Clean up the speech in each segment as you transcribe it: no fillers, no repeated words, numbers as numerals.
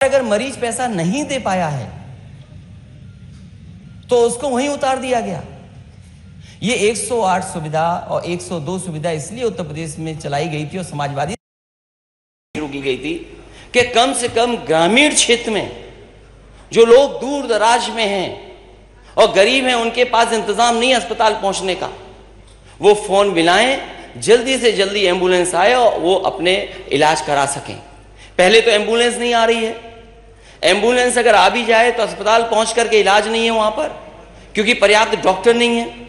अगर मरीज पैसा नहीं दे पाया है तो उसको वहीं उतार दिया गया। ये 108 सुविधा और 102 सुविधा इसलिए उत्तर प्रदेश में चलाई गई थी और समाजवादी शुरू की गई थी कि कम से कम ग्रामीण क्षेत्र में जो लोग दूर दराज में हैं और गरीब हैं, उनके पास इंतजाम नहीं अस्पताल पहुंचने का, वो फोन मिलाएं, जल्दी से जल्दी एम्बुलेंस आए और वो अपने इलाज करा सकें। पहले तो एम्बुलेंस नहीं आ रही है, एम्बुलेंस अगर आ भी जाए तो अस्पताल पहुंच करके इलाज नहीं है वहां पर, क्योंकि पर्याप्त डॉक्टर नहीं है।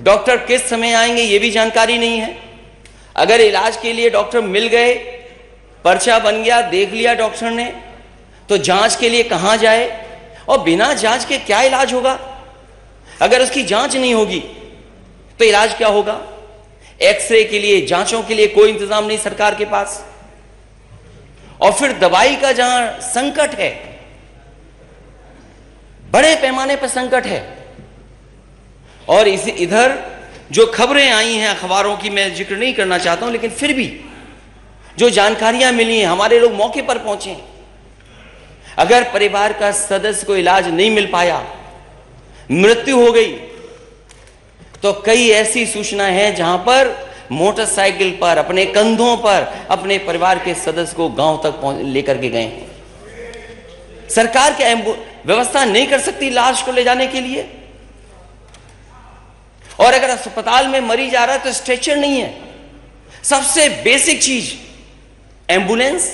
डॉक्टर किस समय आएंगे ये भी जानकारी नहीं है। अगर इलाज के लिए डॉक्टर मिल गए, पर्चा बन गया, देख लिया डॉक्टर ने, तो जांच के लिए कहां जाए, और बिना जांच के क्या इलाज होगा? अगर उसकी जांच नहीं होगी तो इलाज क्या होगा? एक्सरे के लिए, जांचों के लिए कोई इंतजाम नहीं सरकार के पास। और फिर दवाई का जहां संकट है, बड़े पैमाने पर संकट है, और इधर जो खबरें आई हैं अखबारों की, मैं जिक्र नहीं करना चाहता हूं, लेकिन फिर भी जो जानकारियां मिली हैं, हमारे लोग मौके पर पहुंचे हैं। अगर परिवार का सदस्य को इलाज नहीं मिल पाया, मृत्यु हो गई, तो कई ऐसी सूचना है जहां पर मोटरसाइकिल पर, अपने कंधों पर अपने परिवार के सदस्य को गांव तक लेकर के गए हैं। सरकार क्या व्यवस्था नहीं कर सकती लाश को ले जाने के लिए? और अगर अस्पताल में मरीज आ रहा है तो स्ट्रेचर नहीं है, सबसे बेसिक चीज एम्बुलेंस,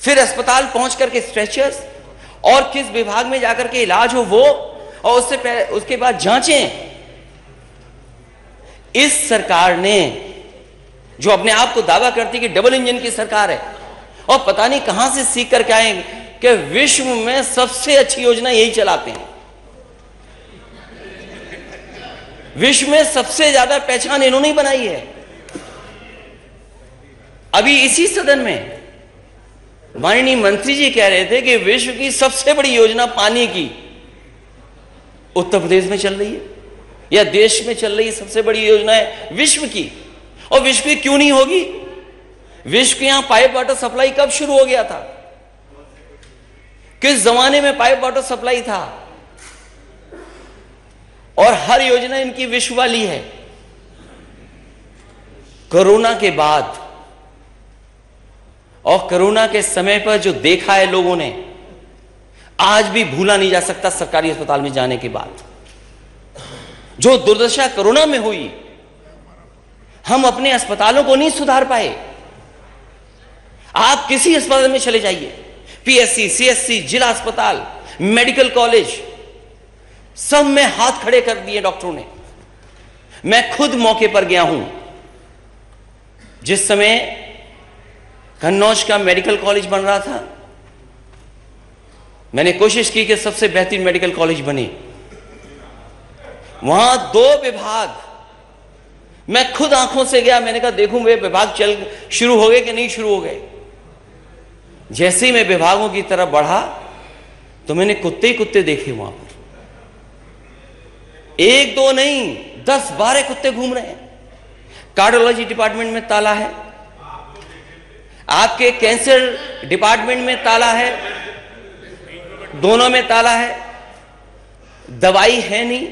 फिर अस्पताल पहुंच करके स्ट्रेचर्स, और किस विभाग में जाकर के इलाज हो वो, और उसके बाद जांचें। इस सरकार ने, जो अपने आप को दावा करती है कि डबल इंजन की सरकार है, और पता नहीं कहां से सीख करके आए कि विश्व में सबसे अच्छी योजना यही चलाते हैं, विश्व में सबसे ज्यादा पहचान इन्होंने ही बनाई है। अभी इसी सदन में माननीय मंत्री जी कह रहे थे कि विश्व की सबसे बड़ी योजना पानी की उत्तर प्रदेश में चल रही है, या देश में चल रही है सबसे बड़ी योजना है विश्व की। और विश्व की क्यों नहीं होगी? विश्व के यहां पाइप वाटर सप्लाई कब शुरू हो गया था? किस जमाने में पाइप वाटर सप्लाई था? और हर योजना इनकी विश्व वाली है। कोरोना के बाद और कोरोना के समय पर जो देखा है लोगों ने, आज भी भूला नहीं जा सकता। सरकारी अस्पताल में जाने के बाद जो दुर्दशा कोरोना में हुई, हम अपने अस्पतालों को नहीं सुधार पाए। आप किसी अस्पताल में चले जाइए, पीएससी, सीएससी, जिला अस्पताल, मेडिकल कॉलेज, सब में हाथ खड़े कर दिए डॉक्टरों ने। मैं खुद मौके पर गया हूं जिस समय कन्नौज का मेडिकल कॉलेज बन रहा था। मैंने कोशिश की कि सबसे बेहतरीन मेडिकल कॉलेज बने। वहां 2 विभाग, मैं खुद आंखों से गया, मैंने कहा देखूं वे विभाग शुरू हो गए कि नहीं शुरू हो गए। जैसे ही मैं विभागों की तरफ बढ़ा तो मैंने कुत्ते ही कुत्ते देखे वहां पर, 1-2 नहीं, 10-12 कुत्ते घूम रहे हैं। कार्डियोलॉजी डिपार्टमेंट में ताला है, आपके कैंसर डिपार्टमेंट में ताला है, दोनों में ताला है, दवाई है नहीं,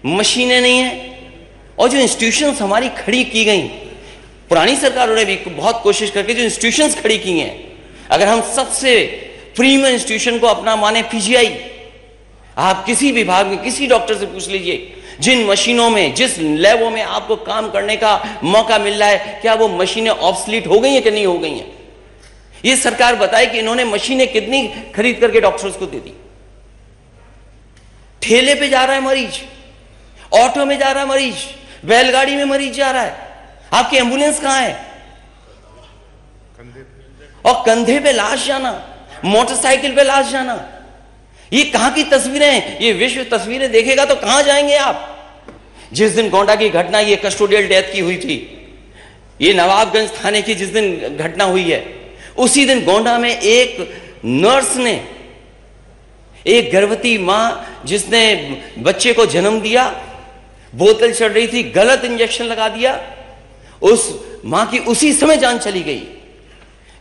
मशीनें नहीं है। और जो इंस्टीट्यूशंस हमारी खड़ी की गई, पुरानी सरकारों ने भी बहुत कोशिश करके जो इंस्टीट्यूशंस खड़ी की हैं, अगर हम सबसे प्रीमियम इंस्टीट्यूशन को अपना माने पीजीआई, आप किसी विभाग में किसी डॉक्टर से पूछ लीजिए, जिन मशीनों में, जिस लैबों में आपको काम करने का मौका मिल रहा है, क्या वो मशीनें ऑब्सलीट हो गई हैं कि नहीं हो गई हैं? ये सरकार बताए कि इन्होंने मशीनें कितनी खरीद करके डॉक्टर्स को दे दी। ठेले पे जा रहा है मरीज, ऑटो में जा रहा है मरीज, बैलगाड़ी में मरीज जा रहा है, आपकी एम्बुलेंस कहां है? और कंधे पे लाश जाना, मोटरसाइकिल पे लाश जाना, ये कहां की तस्वीरें हैं? ये विश्व तस्वीरें देखेगा तो कहां जाएंगे आप? जिस दिन गोंडा की घटना, ये कस्टोडियल डेथ की हुई थी, ये नवाबगंज थाने की जिस दिन घटना हुई है, उसी दिन गोंडा में एक नर्स ने, एक गर्भवती मां जिसने बच्चे को जन्म दिया, बोतल चढ़ रही थी, गलत इंजेक्शन लगा दिया, उस मां की उसी समय जान चली गई।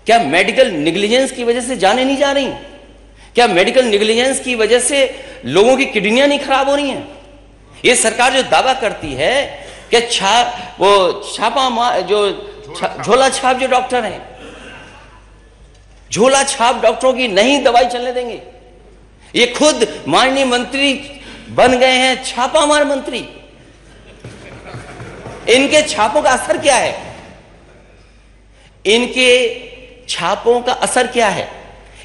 क्या मेडिकल नेग्लिजेंस की वजह से जाने नहीं जा रही? क्या मेडिकल नेग्लिजेंस की वजह से लोगों की किडनियां नहीं खराब हो रही हैं? ये सरकार जो दावा करती है कि झोला छाप जो डॉक्टर हैं, झोला छाप डॉक्टरों की नहीं दवाई चलने देंगे। ये खुद माननीय मंत्री बन गए हैं छापामार मंत्री। इनके छापों का असर क्या है? इनके छापों का असर क्या है?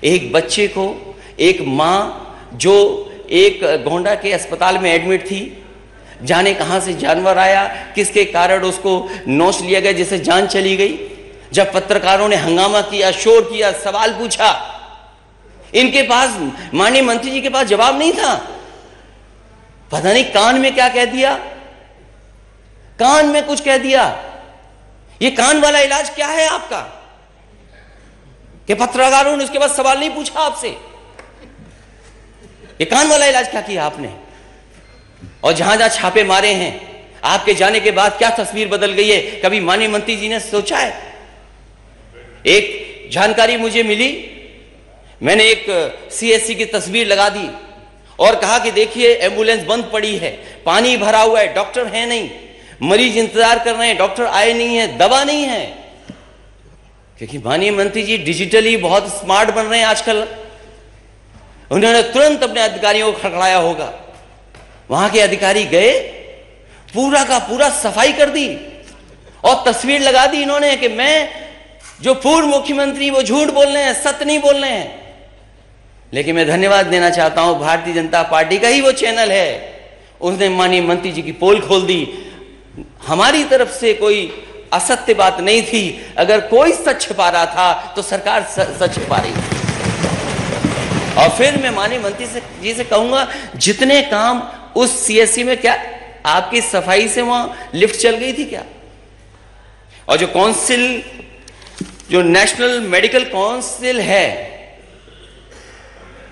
एक बच्चे को, एक मां जो एक गोंडा के अस्पताल में एडमिट थी, जाने कहां से जानवर आया, किसके कारण उसको नोच लिया गया, जिससे जान चली गई। जब पत्रकारों ने हंगामा किया, शोर किया, सवाल पूछा, इनके पास, माननीय मंत्री जी के पास जवाब नहीं था। पता नहीं कान में क्या कह दिया, कान में कुछ कह दिया। ये कान वाला इलाज क्या है आपका कि पत्रकारों ने उसके बाद सवाल नहीं पूछा आपसे? ये कान वाला इलाज क्या किया आपने? और जहां जहां छापे मारे हैं, आपके जाने के बाद क्या तस्वीर बदल गई है, कभी माननीय मंत्री जी ने सोचा है? एक जानकारी मुझे मिली, मैंने एक सीएससी की तस्वीर लगा दी और कहा कि देखिए एम्बुलेंस बंद पड़ी है, पानी भरा हुआ है, डॉक्टर है नहीं, मरीज इंतजार कर रहे हैं, डॉक्टर आए नहीं है, दवा नहीं है। क्योंकि माननीय मंत्री जी डिजिटली बहुत स्मार्ट बन रहे हैं आजकल। उन्होंने तुरंत अपने अधिकारियों को खड़खड़ाया होगा। वहां के अधिकारी गए, पूरा का पूरा सफाई कर दी और तस्वीर लगा दी इन्होंने कि मैं जो पूर्व मुख्यमंत्री वो झूठ बोल रहे हैं, सत्य नहीं बोल रहे हैं। लेकिन मैं धन्यवाद देना चाहता हूं, भारतीय जनता पार्टी का ही वो चैनल है, उसने माननीय मंत्री जी की पोल खोल दी। हमारी तरफ से कोई असत्य बात नहीं थी। अगर कोई सच छिपा रहा था तो सरकार सच छिपा रही थी। और फिर मैं माननीय मंत्री जी से कहूंगा, जितने काम उस सीएससी में, क्या आपकी सफाई से वहां लिफ्ट चल गई थी क्या? और जो काउंसिल, जो नेशनल मेडिकल काउंसिल है,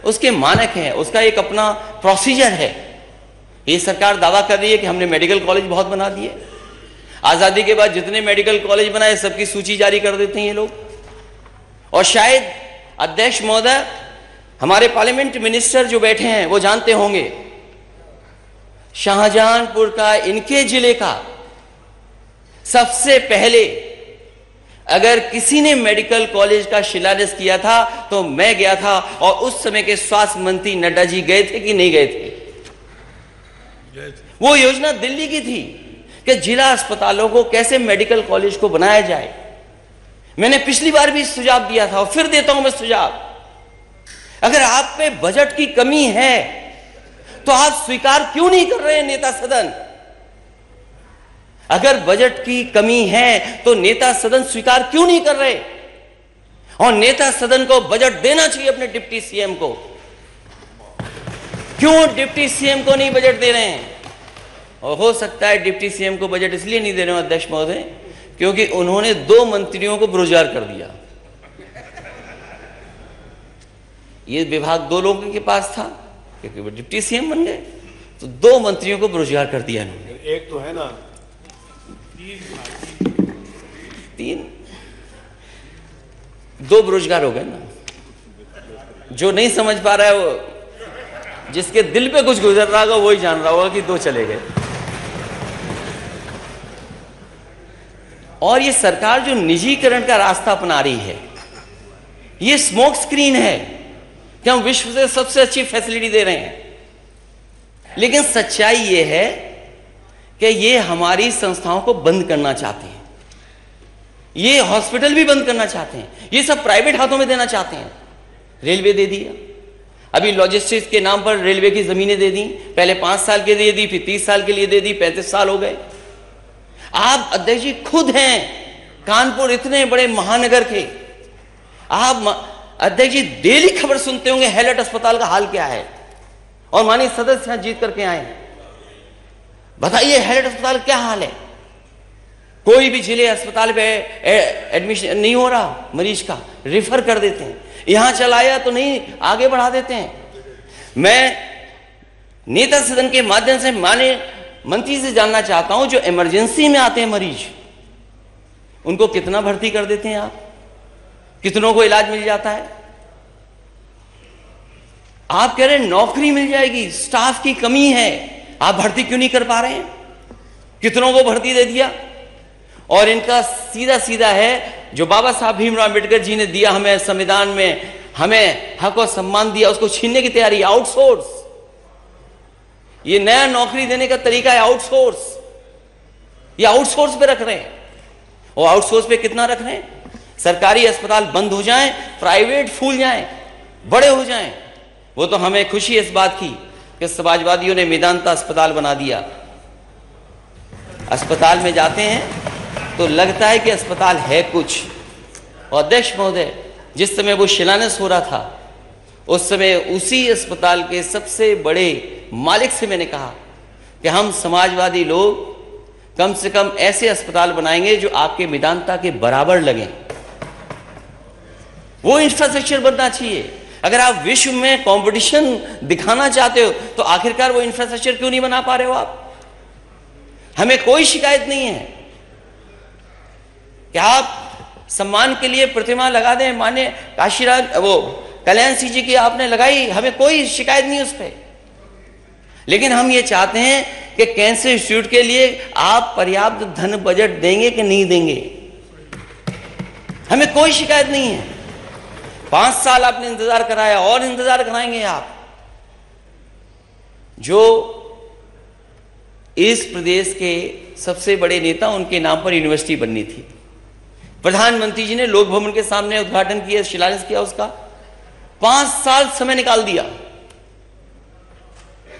उसके मानक हैं, उसका एक अपना प्रोसीजर है। ये सरकार दावा कर रही है कि हमने मेडिकल कॉलेज बहुत बना दिए। आजादी के बाद जितने मेडिकल कॉलेज बनाए सबकी सूची जारी कर देते हैं ये लोग। और शायद अध्यक्ष महोदय, हमारे पार्लियामेंट मिनिस्टर जो बैठे हैं वो जानते होंगे, शाहजहांपुर का, इनके जिले का सबसे पहले अगर किसी ने मेडिकल कॉलेज का शिलान्यास किया था तो मैं गया था। और उस समय के स्वास्थ्य मंत्री नड्डा जी गए थे कि नहीं गए थे? वो योजना दिल्ली की थी कि जिला अस्पतालों को कैसे मेडिकल कॉलेज को बनाया जाए। मैंने पिछली बार भी सुझाव दिया था और फिर देता हूं मैं सुझाव। अगर आप पे बजट की कमी है तो आप स्वीकार क्यों नहीं कर रहे हैं नेता सदन? अगर बजट की कमी है तो नेता सदन स्वीकार क्यों नहीं कर रहे? और नेता सदन को बजट देना चाहिए अपने डिप्टी सीएम को। क्यों डिप्टी सीएम को नहीं बजट दे रहे हैं? और हो सकता है डिप्टी सीएम को बजट इसलिए नहीं दे रहे हो अध्यक्ष महोदय, क्योंकि उन्होंने 2 मंत्रियों को बेरोजगार कर दिया। ये विभाग 2 लोगों के पास था, क्योंकि वो डिप्टी सीएम बन गए तो 2 मंत्रियों को बेरोजगार कर दिया इन्होंने। एक तो है ना 3, 2 बेरोजगार हो गए ना। जो नहीं समझ पा रहा है, वो जिसके दिल पे कुछ गुजर रहा होगा वही जान रहा होगा कि 2 चले गए। और ये सरकार जो निजीकरण का रास्ता अपना रही है, ये स्मोक स्क्रीन है कि हम विश्व से सबसे अच्छी फैसिलिटी दे रहे हैं। लेकिन सच्चाई ये है कि ये हमारी संस्थाओं को बंद करना चाहते हैं। ये हॉस्पिटल भी बंद करना चाहते हैं। ये सब प्राइवेट हाथों में देना चाहते हैं। रेलवे दे दिया, अभी लॉजिस्टिक्स के नाम पर रेलवे की जमीनें दे दी। पहले 5 साल के लिए दी, फिर 30 साल के लिए दे दी, 35 साल हो गए। आप अध्यक्ष जी खुद हैं कानपुर, इतने बड़े महानगर के आप अध्यक्ष जी डेली खबर सुनते होंगे हैलट अस्पताल का हाल क्या है। और माननीय सदस्य यहां जीत करके आए, बताइए हैलट अस्पताल क्या हाल है? कोई भी जिले अस्पताल पे एडमिशन नहीं हो रहा, मरीज का रेफर कर देते हैं। यहां चलाया तो नहीं, आगे बढ़ा देते हैं। मैं नेता सदन के माध्यम से माननीय मंत्री से जानना चाहता हूं, जो इमरजेंसी में आते हैं मरीज, उनको कितना भर्ती कर देते हैं आप? कितनों को इलाज मिल जाता है? आप कह रहे हैं नौकरी मिल जाएगी, स्टाफ की कमी है, आप भर्ती क्यों नहीं कर पा रहे हैं? कितनों को भर्ती दे दिया। और इनका सीधा सीधा है, जो बाबा साहब भीमराव अम्बेडकर जी ने दिया हमें संविधान में, हमें हक और सम्मान दिया, उसको छीनने की तैयारी। आउटसोर्स, ये नया नौकरी देने का तरीका है आउटसोर्स। ये आउटसोर्स पे रख रहे हैं। और आउटसोर्स पे कितना रख रहे हैं? सरकारी अस्पताल बंद हो जाएं, प्राइवेट फूल जाएं, बड़े हो जाएं। वो तो हमें खुशी है इस बात की कि समाजवादियों ने मेदांता अस्पताल बना दिया। अस्पताल में जाते हैं तो लगता है कि अस्पताल है कुछ। और अध्यक्ष महोदय, जिस समय वो शिलान्यास हो रहा था, उस समय उसी अस्पताल के सबसे बड़े मालिक से मैंने कहा कि हम समाजवादी लोग कम से कम ऐसे अस्पताल बनाएंगे जो आपके मेदांता के बराबर लगें। वो इंफ्रास्ट्रक्चर बनना चाहिए। अगर आप विश्व में कंपटीशन दिखाना चाहते हो तो आखिरकार वो इंफ्रास्ट्रक्चर क्यों नहीं बना पा रहे हो आप? हमें कोई शिकायत नहीं है कि आप सम्मान के लिए प्रतिमा लगा दें, माने काशीराज वो कल्याण सिंह जी की आपने लगाई, हमें कोई शिकायत नहीं उस पर। लेकिन हम ये चाहते हैं कि कैंसर इंस्टीट्यूट के लिए आप पर्याप्त धन बजट देंगे कि नहीं देंगे। हमें कोई शिकायत नहीं है। 5 साल आपने इंतजार कराया और इंतजार कराएंगे आप। जो इस प्रदेश के सबसे बड़े नेता, उनके नाम पर यूनिवर्सिटी बननी थी। प्रधानमंत्री जी ने लोक भवन के सामने उद्घाटन किया, शिलान्यास किया उसका। 5 साल समय निकाल दिया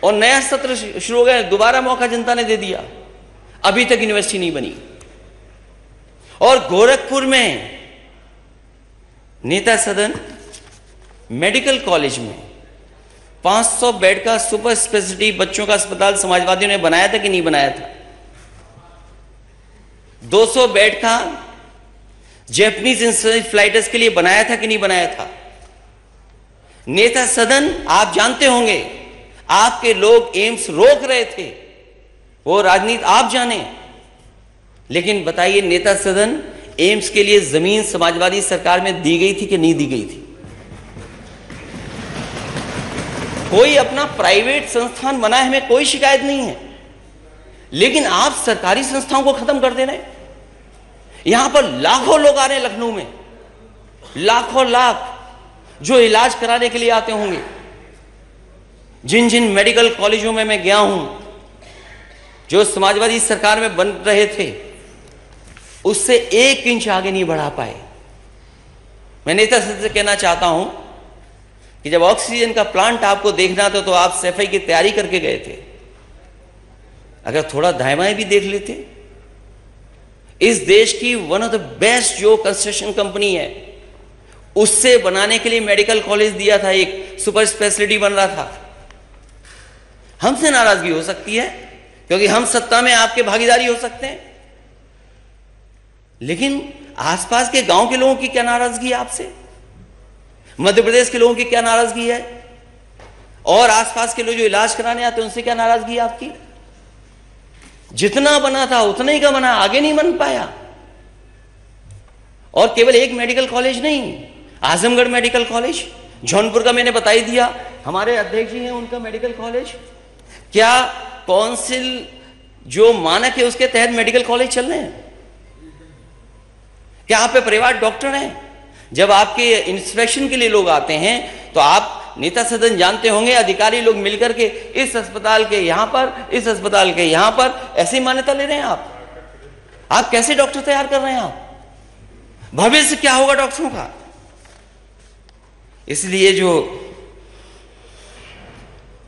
और नया सत्र शुरू हो गया। दोबारा मौका जनता ने दे दिया, अभी तक यूनिवर्सिटी नहीं बनी। और गोरखपुर में नेता सदन मेडिकल कॉलेज में 500 बेड का सुपर स्पेशलिटी बच्चों का अस्पताल समाजवादियों ने बनाया था कि नहीं बनाया था? 200 बेड का जैपनीज इंसेफेलाइटिस के लिए बनाया था कि नहीं बनाया था? नेता सदन, आप जानते होंगे, आपके लोग एम्स रोक रहे थे, वो राजनीति आप जाने। लेकिन बताइए, नेता सदन एम्स के लिए जमीन समाजवादी सरकार में दी गई थी कि नहीं दी गई थी? कोई अपना प्राइवेट संस्थान बनाए, हमें कोई शिकायत नहीं है। लेकिन आप सरकारी संस्थाओं को खत्म कर दे रहे हैं। यहां पर लाखों लोग आ रहे हैं, लखनऊ में लाखों लाख, जो इलाज कराने के लिए आते होंगे। जिन जिन मेडिकल कॉलेजों में मैं गया हूं, जो समाजवादी सरकार में बन रहे थे, उससे 1 इंच आगे नहीं बढ़ा पाए। मैं नेता से कहना चाहता हूं कि जब ऑक्सीजन का प्लांट आपको देखना था तो आप सफाई की तैयारी करके गए थे। अगर थोड़ा दाएं बाएं भी देख लेते। इस देश की वन ऑफ द बेस्ट जो कंस्ट्रक्शन कंपनी है, उससे बनाने के लिए मेडिकल कॉलेज दिया था, एक सुपर स्पेशलिटी बन रहा था। हमसे नाराजगी हो सकती है क्योंकि हम सत्ता में आपके भागीदारी हो सकते हैं, लेकिन आसपास के गांव के लोगों की क्या नाराजगी है आपसे? मध्य प्रदेश के लोगों की क्या नाराजगी है? और आसपास के लोग जो इलाज कराने आते हैं, उनसे क्या नाराजगी है आपकी? जितना बना था उतना ही का बना, आगे नहीं बन पाया। और केवल एक मेडिकल कॉलेज नहीं, आजमगढ़ मेडिकल कॉलेज, जौनपुर का मैंने बता ही दिया, हमारे अध्यक्ष जी हैं, उनका मेडिकल कॉलेज। क्या काउंसिल जो मानक है उसके तहत मेडिकल कॉलेज चल रहे हैं? क्या आप पे परिवार डॉक्टर हैं? जब आपके इंस्पेक्शन के लिए लोग आते हैं तो आप नेता सदन जानते होंगे, अधिकारी लोग मिलकर के इस अस्पताल के यहां पर, इस अस्पताल के यहां पर ऐसी मान्यता ले रहे हैं। आप कैसे डॉक्टर तैयार कर रहे हैं? आप भविष्य क्या होगा डॉक्टरों का? इसलिए जो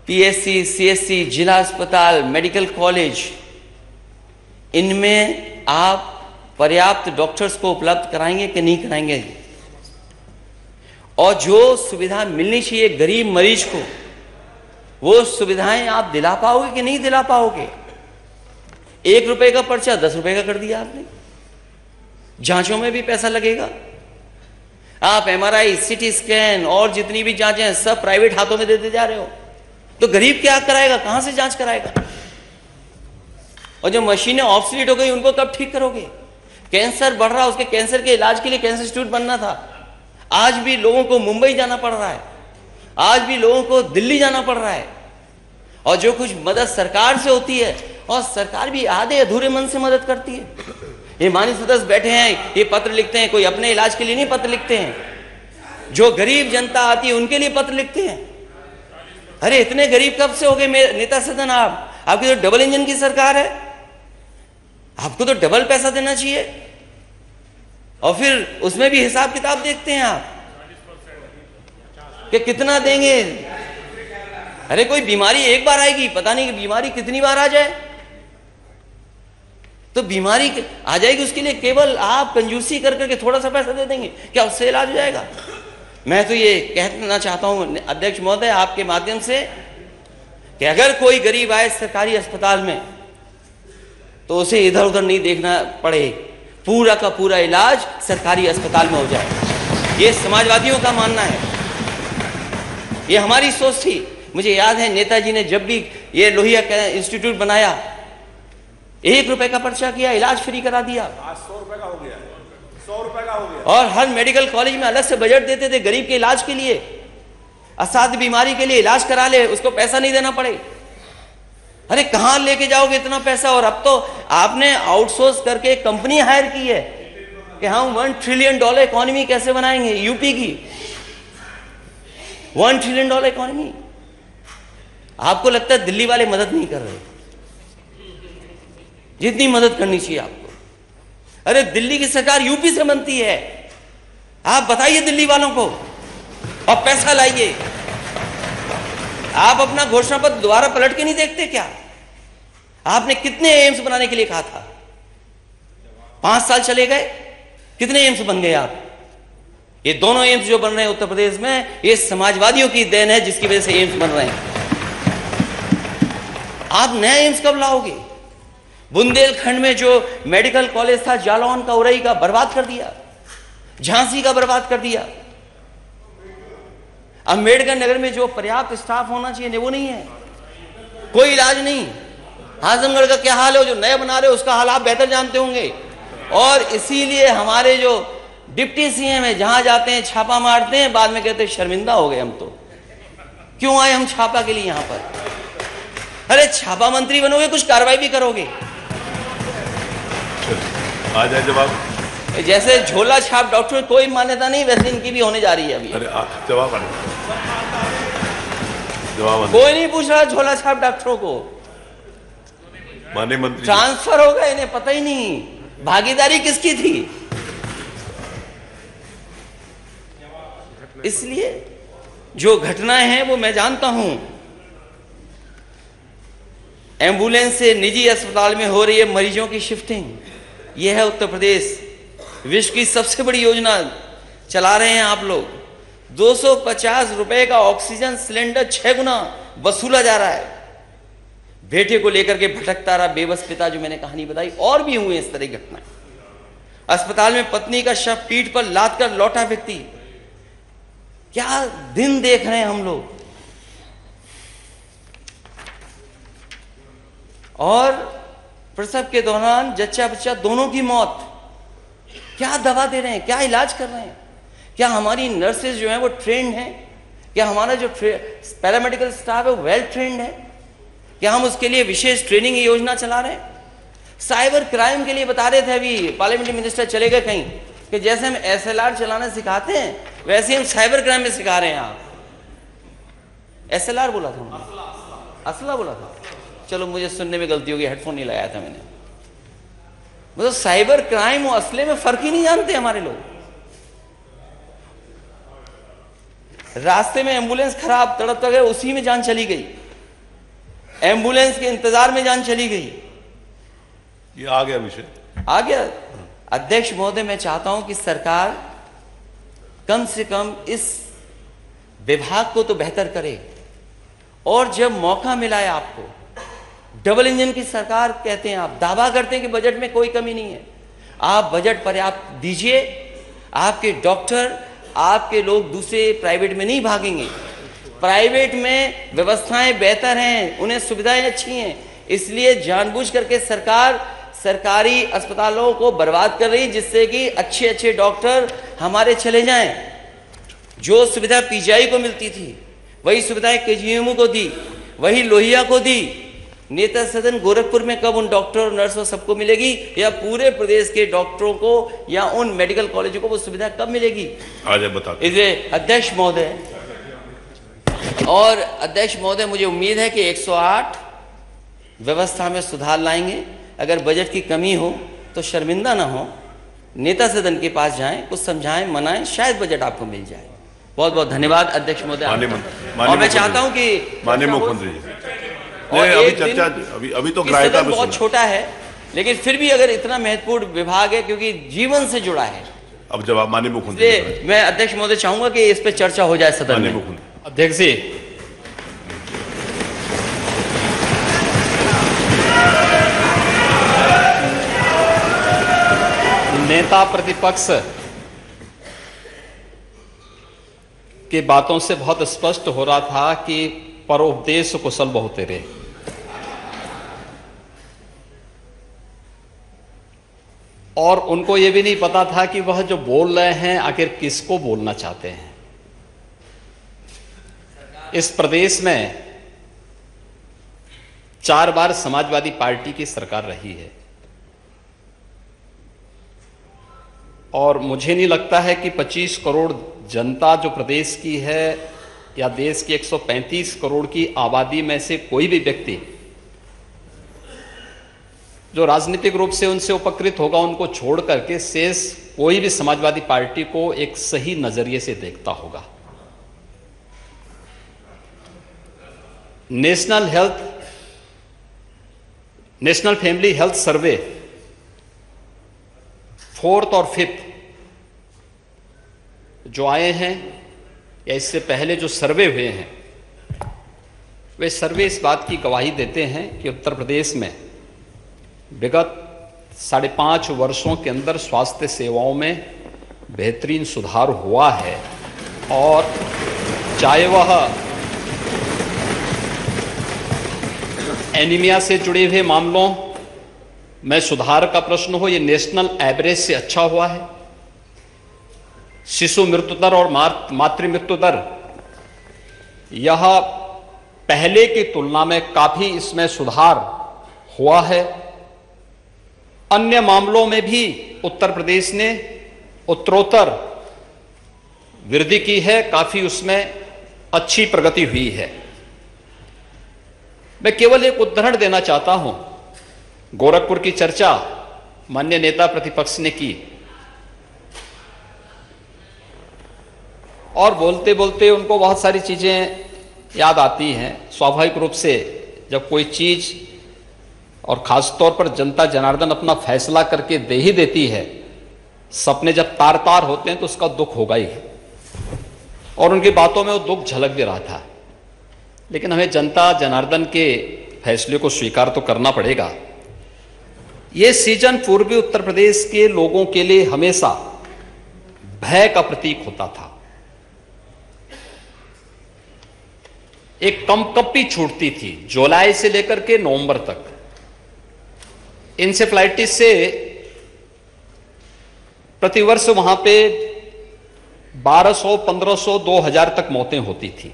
पीएससी, सीएससी, जिला अस्पताल, मेडिकल कॉलेज, इनमें आप पर्याप्त डॉक्टर्स को उपलब्ध कराएंगे कि नहीं कराएंगे? और जो सुविधा मिलनी चाहिए गरीब मरीज को, वो सुविधाएं आप दिला पाओगे कि नहीं दिला पाओगे? 1 रुपए का पर्चा 10 रुपए का कर दिया आपने। जांचों में भी पैसा लगेगा। आप एमआरआई, सीटी स्कैन और जितनी भी जांचें हैं सब प्राइवेट हाथों में देते जा रहे हो, तो गरीब क्या कराएगा? कहां से जांच कराएगा? और जो मशीनें ऑब्सोलीट हो गई, उनको कब ठीक करोगे? कैंसर बढ़ रहा, उसके कैंसर के इलाज के लिए कैंसर इंस्टीट्यूट बनना था, आज भी लोगों को मुंबई जाना पड़ रहा है। आज भी लोगों को दिल्ली जाना पड़ रहा है, और जो कुछ मदद सरकार से होती है, और सरकार भी आधे अधूरे मन से मदद करती है। ये माननीय सदस्य बैठे हैं, ये पत्र लिखते हैं, कोई अपने इलाज के लिए नहीं पत्र लिखते हैं, जो गरीब जनता आती है उनके लिए पत्र लिखते हैं। अरे इतने गरीब कब से हो गए नेता सदन आप? आपकी तो डबल इंजन की सरकार है, आपको तो डबल पैसा देना चाहिए, और फिर उसमें भी हिसाब किताब देखते हैं आप कि कितना देंगे। अरे कोई बीमारी एक बार आएगी, पता नहीं कि बीमारी कितनी बार आ जाए। तो बीमारी आ जाएगी, उसके लिए केवल आप कंजूसी कर करके थोड़ा सा पैसा दे देंगे, क्या उससे इलाज हो जाएगा? मैं तो ये कहना चाहता हूं अध्यक्ष महोदय आपके माध्यम से कि अगर कोई गरीब आए सरकारी अस्पताल में तो उसे इधर उधर नहीं देखना पड़े, पूरा का पूरा इलाज सरकारी अस्पताल में हो जाए। ये समाजवादियों का मानना है, ये हमारी सोच थी। मुझे याद है नेताजी ने जब भी ये लोहिया इंस्टीट्यूट बनाया, 1 रुपए का पर्चा किया, इलाज फ्री करा दिया। आज 100 रुपए का हो गया, 100 रुपए का हो गया। और हर मेडिकल कॉलेज में अलग से बजट देते थे गरीब के इलाज के लिए, असाध्य बीमारी के लिए इलाज करा ले, उसको पैसा नहीं देना पड़े। अरे कहां लेके जाओगे इतना पैसा? और अब तो आपने आउटसोर्स करके एक कंपनी हायर की है कि हम $1 ट्रिलियन इकोनॉमी कैसे बनाएंगे। यूपी की $1 ट्रिलियन इकोनॉमी। आपको लगता है दिल्ली वाले मदद नहीं कर रहे जितनी मदद करनी चाहिए आपको? अरे दिल्ली की सरकार यूपी से बनती है, आप बताइए दिल्ली वालों को, और पैसा लाइए। आप अपना घोषणा पत्र दोबारा पलट के नहीं देखते क्या? आपने कितने एम्स बनाने के लिए कहा था? 5 साल चले गए, कितने एम्स बन गए आप? ये दोनों एम्स जो बन रहे हैं उत्तर प्रदेश में, ये समाजवादियों की देन है, जिसकी वजह से एम्स बन रहे हैं। आप नया एम्स कब लाओगे? बुंदेलखंड में जो मेडिकल कॉलेज था, जालौन का, उरई का, बर्बाद कर दिया, झांसी का बर्बाद कर दिया। अम्बेडकर नगर में जो पर्याप्त स्टाफ होना चाहिए वो नहीं है, कोई इलाज नहीं। आजमगढ़ का क्या हाल है, जो नया बना रहे हो उसका हाल आप बेहतर जानते होंगे। और इसीलिए हमारे जो डिप्टी सीएम है, जहां जाते हैं छापा मारते हैं, बाद में कहते हैं शर्मिंदा हो गए हम तो, क्यों आए हम छापा के लिए यहां पर? अरे छापा मंत्री बनोगे, कुछ कार्रवाई भी करोगे। आ जाए जवाब। जैसे झोला छाप डॉक्टर में कोई मान्यता नहीं, वैसे इनकी भी होने जा रही है अभी। अरे जवाब कोई नहीं पूछ रहा झोला छाप डॉक्टरों को। माननीय मंत्री ट्रांसफर हो गए, इन्हें पता ही नहीं भागीदारी किसकी थी। इसलिए जो घटनाएं हैं वो मैं जानता हूं। एम्बुलेंस से निजी अस्पताल में हो रही है मरीजों की शिफ्टिंग, यह है उत्तर प्रदेश। विश्व की सबसे बड़ी योजना चला रहे हैं आप लोग। 250 रुपए का ऑक्सीजन सिलेंडर 6 गुना वसूला जा रहा है। बेटे को लेकर के भटकता रहा बेबस पिता, जो मैंने कहानी बताई, और भी हुए इस तरह की घटनाएं। अस्पताल में पत्नी का शव पीठ पर लाद कर लौटा व्यक्ति। क्या दिन देख रहे हैं हम लोग। और प्रसव के दौरान जच्चा बच्चा दोनों की मौत। क्या दवा दे रहे हैं, क्या इलाज कर रहे हैं? क्या हमारी नर्सेज जो हैं वो ट्रेंड हैं? क्या हमारा जो पैरामेडिकल स्टाफ है वो वेल ट्रेंड है? क्या हम उसके लिए विशेष ट्रेनिंग योजना चला रहे हैं? साइबर क्राइम के लिए बता रहे थे, अभी पार्लियामेंट्री मिनिस्टर चले गए कहीं, कि जैसे हम SLR चलाना सिखाते हैं वैसे हम साइबर क्राइम में सिखा रहे हैं। आप SLR बोला था, असला बोला था, चलो मुझे सुनने में गलती होगी, हेडफोन नहीं लगाया था मैंने। मतलब साइबर क्राइम और असले में फर्क ही नहीं जानते हमारे लोग। रास्ते में एम्बुलेंस खराब, तड़प गए, उसी में जान चली गई। एम्बुलेंस के इंतजार में जान चली गई। ये आ गया विषय, आ गया। अध्यक्ष महोदय, मैं चाहता हूं कि सरकार कम से कम इस विभाग को तो बेहतर करे। और जब मौका मिला है आपको, डबल इंजन की सरकार कहते हैं आप, दावा करते हैं कि बजट में कोई कमी नहीं है, आप बजट पर्याप्त दीजिए। आपके डॉक्टर, आपके लोग दूसरे प्राइवेट में नहीं भागेंगे। प्राइवेट में व्यवस्थाएं बेहतर हैं, उन्हें सुविधाएं अच्छी हैं, इसलिए जानबूझ करके सरकार सरकारी अस्पतालों को बर्बाद कर रही, जिससे कि अच्छे अच्छे डॉक्टर हमारे चले जाएं। जो सुविधा PGI को मिलती थी, वही सुविधाएं केजीएमयू को दी, वही लोहिया को दी। नेता सदन गोरखपुर में कब उन डॉक्टर और नर्स और सबको मिलेगी, या पूरे प्रदेश के डॉक्टरों को या उन मेडिकल कॉलेजों को वो सुविधा कब मिलेगी? आज बता। इसलिए अध्यक्ष महोदय और अध्यक्ष महोदय, मुझे उम्मीद है कि 108 व्यवस्था में सुधार लाएंगे। अगर बजट की कमी हो तो शर्मिंदा ना हो, नेता सदन के पास जाएं, कुछ समझाएं, मनाएं, शायद बजट आपको मिल जाए। बहुत बहुत धन्यवाद अध्यक्ष महोदय। और मैं चाहता हूं कि माननीय मुख्यमंत्री जी, और अभी एक चर्चा अभी तो ग्राह्यता में बहुत छोटा है, लेकिन फिर भी अगर इतना महत्वपूर्ण विभाग है क्योंकि जीवन से जुड़ा है। अब जवाब माननीय मुख्यमंत्री। मैं अध्यक्ष महोदय चाहूंगा कि इस पर चर्चा हो जाए सदन में। अध्यक्ष जी, नेता प्रतिपक्ष की बातों से बहुत स्पष्ट हो रहा था कि परोपदेश कुशल बहुत तेरे। और उनको यह भी नहीं पता था कि वह जो बोल रहे हैं आखिर किसको बोलना चाहते हैं। इस प्रदेश में 4 बार समाजवादी पार्टी की सरकार रही है और मुझे नहीं लगता है कि 25 करोड़ जनता जो प्रदेश की है या देश की 135 करोड़ की आबादी में से कोई भी व्यक्ति जो राजनीतिक रूप से उनसे उपकृत होगा, उनको छोड़ करके शेष कोई भी समाजवादी पार्टी को एक सही नजरिए से देखता होगा। National family health survey 4th और 5th जो आए हैं या इससे पहले जो सर्वे हुए हैं, वे सर्वे इस बात की गवाही देते हैं कि उत्तर प्रदेश में विगत 5.5 वर्षों के अंदर स्वास्थ्य सेवाओं में बेहतरीन सुधार हुआ है। और चाहे वह एनीमिया से जुड़े हुए मामलों में सुधार का प्रश्न हो, ये नेशनल एवरेज से अच्छा हुआ है। शिशु मृत्यु दर और मातृ मृत्यु दर यह पहले की तुलना में काफी इसमें सुधार हुआ है। अन्य मामलों में भी उत्तर प्रदेश ने उत्तरोत्तर वृद्धि की है, काफी उसमें अच्छी प्रगति हुई है। मैं केवल एक उदाहरण देना चाहता हूं। गोरखपुर की चर्चा माननीय नेता प्रतिपक्ष ने की और बोलते बोलते उनको बहुत सारी चीजें याद आती हैं। स्वाभाविक रूप से जब कोई चीज और खासतौर पर जनता जनार्दन अपना फैसला करके दे ही देती है, सपने जब तार तार होते हैं तो उसका दुख होगा ही। और उनकी बातों में वो दुख झलक भी रहा था। लेकिन हमें जनता जनार्दन के फैसले को स्वीकार तो करना पड़ेगा। यह सीजन पूर्वी उत्तर प्रदेश के लोगों के लिए हमेशा भय का प्रतीक होता था। एक कंपकपी छूटती थी जुलाई से लेकर के नवंबर तक। इंसेफ्लाइटिस से प्रतिवर्ष वहां पे 1200, 1500, 2000 तक मौतें होती थी।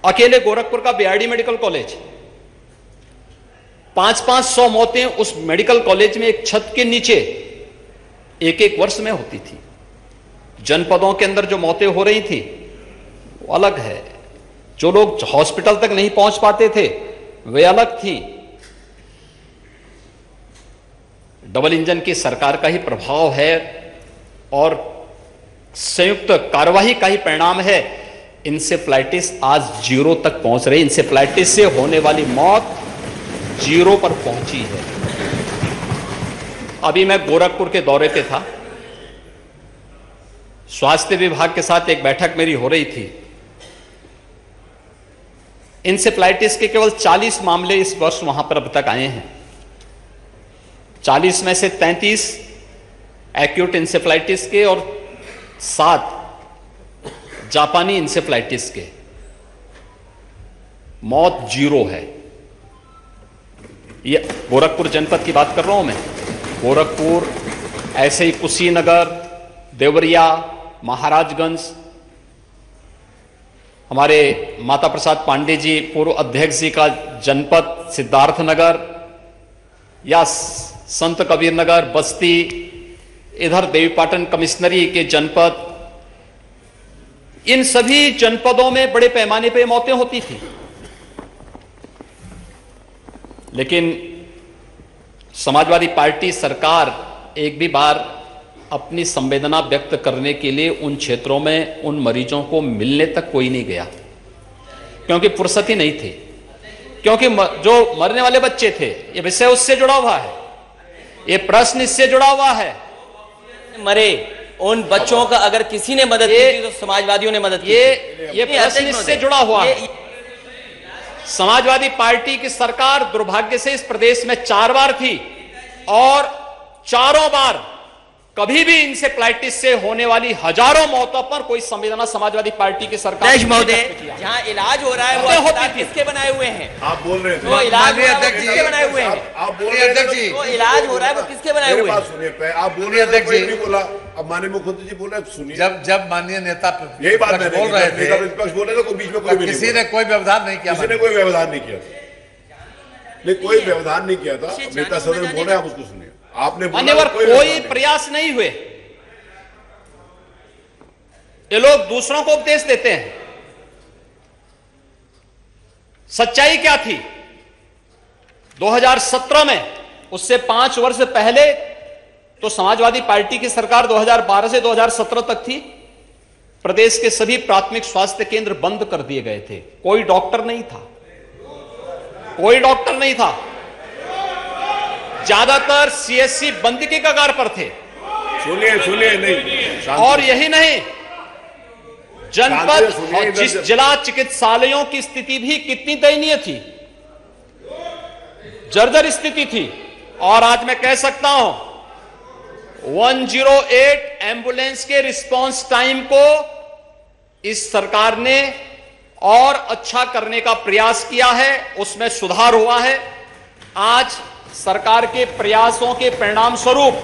अकेले गोरखपुर का बीआरडी मेडिकल कॉलेज 500-500 मौतें उस मेडिकल कॉलेज में एक छत के नीचे एक वर्ष में होती थी। जनपदों के अंदर जो मौतें हो रही थी वो अलग है। जो लोग हॉस्पिटल तक नहीं पहुंच पाते थे वे अलग थी। डबल इंजन की सरकार का ही प्रभाव है और संयुक्त कार्यवाही का ही परिणाम है। इंसेफ्लाइटिस आज 0 तक पहुंच रही। इंसेफ्लाइटिस से होने वाली मौत 0 पर पहुंची है। अभी मैं गोरखपुर के दौरे पे था। स्वास्थ्य विभाग के साथ एक बैठक मेरी हो रही थी। इंसेफ्लाइटिस के केवल 40 मामले इस वर्ष वहां पर अब तक आए हैं। 40 में से 33 एक्यूट इंसेफ्लाइटिस के और 7 जापानी इंसेफ्लाइटिस के। मौत 0 है। ये गोरखपुर जनपद की बात कर रहा हूं मैं। गोरखपुर, ऐसे ही कुशीनगर, देवरिया, महाराजगंज, हमारे माता प्रसाद पांडे जी पूर्व अध्यक्ष जी का जनपद सिद्धार्थनगर, या संत कबीर नगर, बस्ती, इधर देवीपाटन कमिश्नरी के जनपद, इन सभी जनपदों में बड़े पैमाने पे मौतें होती थी। लेकिन समाजवादी पार्टी सरकार एक भी बार अपनी संवेदना व्यक्त करने के लिए उन क्षेत्रों में उन मरीजों को मिलने तक कोई नहीं गया, क्योंकि फुर्सत ही नहीं थी, क्योंकि जो मरने वाले बच्चे थे, ये विषय उससे जुड़ा हुआ है, ये प्रश्न इससे जुड़ा हुआ है। मरे उन बच्चों का अगर किसी ने मदद की थी तो समाजवादियों ने मदद की। ये प्रश्न इससे जुड़ा हुआ है। समाजवादी पार्टी की सरकार दुर्भाग्य से इस प्रदेश में 4 बार थी और चारों बार कभी भी इंसेफ्लाइटिस से होने वाली हजारों मौतों पर कोई संवेदना समाजवादी पार्टी की सरकार जहां इलाज हो रहा है वो अस्पताल किसके बनाए हुए हैं? आप बोल रहे थे वो इलाज किसके बनाए हुए हैं? आप बोल रहे अध्यक्ष जी, वो इलाज हो रहा है वो किसके बनाए हुए हैं? सुनिए, आप बोल रहे अध्यक्ष जी बोला, अब माननीय मुख्यमंत्री जी बोल रहे, सुनिए। जब माननीय नेता यही बात बोल रहे थे, प्रतिपक्ष बोल रहे थे, बीच में कोई किसी ने कोई व्यवधान नहीं किया, किसी ने कोई व्यवधान नहीं किया, नहीं कोई व्यवधान नहीं किया था। नेता सदन बोले, आप उसको सुनिए। आपने मान्यवर कोई प्रयास नहीं हुए। ये लोग दूसरों को उपदेश देते हैं। सच्चाई क्या थी 2017 में? उससे 5 वर्ष पहले तो समाजवादी पार्टी की सरकार 2012 से 2017 तक थी। प्रदेश के सभी प्राथमिक स्वास्थ्य केंद्र बंद कर दिए गए थे, कोई डॉक्टर नहीं था, कोई डॉक्टर नहीं था। ज्यादातर सीएससी बंद की कगार पर थे। सुनिए नहीं, और यही नहीं, जनपद और जिस जिला चिकित्सालयों की स्थिति भी कितनी दयनीय थी, जर्जर स्थिति थी। और आज मैं कह सकता हूं 108 एम्बुलेंस के रिस्पांस टाइम को इस सरकार ने और अच्छा करने का प्रयास किया है, उसमें सुधार हुआ है। आज सरकार के प्रयासों के परिणाम स्वरूप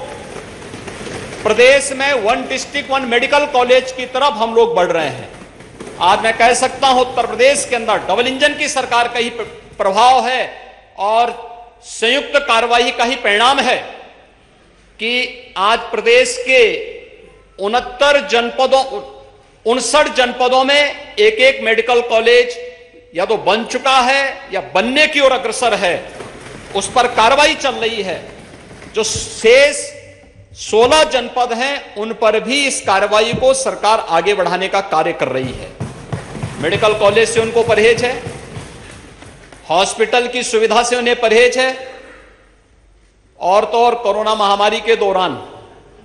प्रदेश में 1 डिस्ट्रिक्ट 1 मेडिकल कॉलेज की तरफ हम लोग बढ़ रहे हैं। आज मैं कह सकता हूं उत्तर प्रदेश के अंदर डबल इंजन की सरकार का ही प्रभाव है और संयुक्त कार्रवाई का ही परिणाम है कि आज प्रदेश के 59 जनपदों में एक मेडिकल कॉलेज या तो बन चुका है या बनने की ओर अग्रसर है, उस पर कार्रवाई चल रही है। जो शेष 16 जनपद हैं उन पर भी इस कार्रवाई को सरकार आगे बढ़ाने का कार्य कर रही है। मेडिकल कॉलेज से उनको परहेज है, हॉस्पिटल की सुविधा से उन्हें परहेज है। और तो और कोरोना महामारी के दौरान